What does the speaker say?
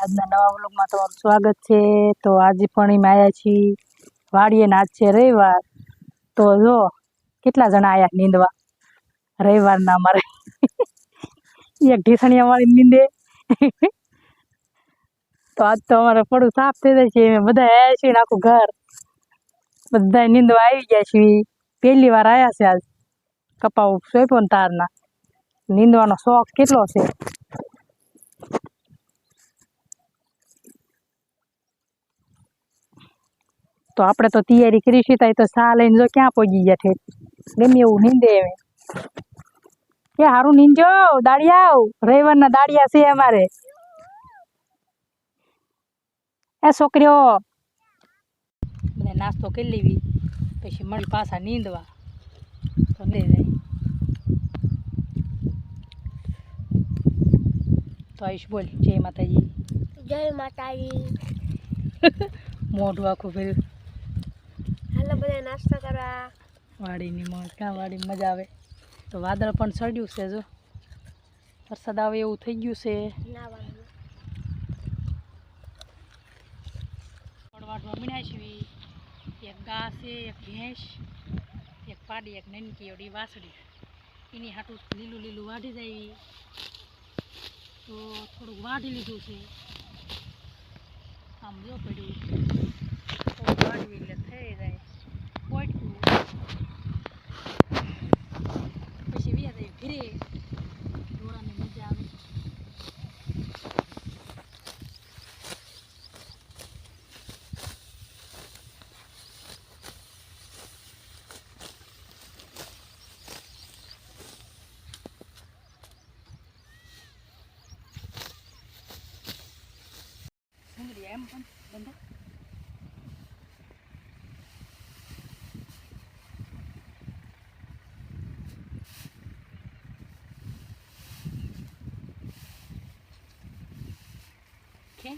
આજના નવા વ્લોગમાં તમારું સ્વાગત છે। તો આજે પણ એમ આવ્યા છીએ વાડીએ ને આજ છે રવિવાર। તો જો કેટલા જણા આયા નીંદવા રવિવારના અમારે એક ઢીસણિયા વાળી નીંદે તો આજ તો અમારે પડું સાફ થઈ જાય છે। બધા આવ્યા છીએ ને આખું ઘર બધા નીંદવા આવી ગયા છીએ। પહેલી વાર આવ્યા છે આજ કપાવ સોંપ્યો ને તારના નીંદવાનો શોખ કેટલો છે। તો આપણે તો તૈયારી કરી છે તો સા લઈને જો ક્યાં પહોંચી ગયા છે ગમે એવું નીંદે એમ કે હારું નીંદજો દાડિયા રવિવારના દાડિયા છે અમારે એ છોકરીઓ બધા નાસ્તો કરી લેવી પછી મળી પાછા નીંદવા તો લઈ જાય તો આયુષ બોલ જય માતાજી જય માતાજી મોઢું આખું ફેર્યું હાલો બધા નાસ્તો કરવા વાડીની મોજ કાં વાડીની મજા આવે તો વાદળ પણ ચડ્યું છે જો વરસાદ આવે એવું થઈ ગયું છે પડવાટમાં મીણાય છે એક ગા છે એક ભેંસ એક પાડી એક નનકી એવડી વાસળી એની હાટું લીલું લીલું વાઢી જાય તો થોડુંક વાઢી લીધું છે આમ જો પડ્યું થોડુંક વાઢવી એટલે થઈ જાય પોટકું પછી વ્યા જાય ઘરે ઢોળાની મજા આવે એમ પણ બંધ Okay.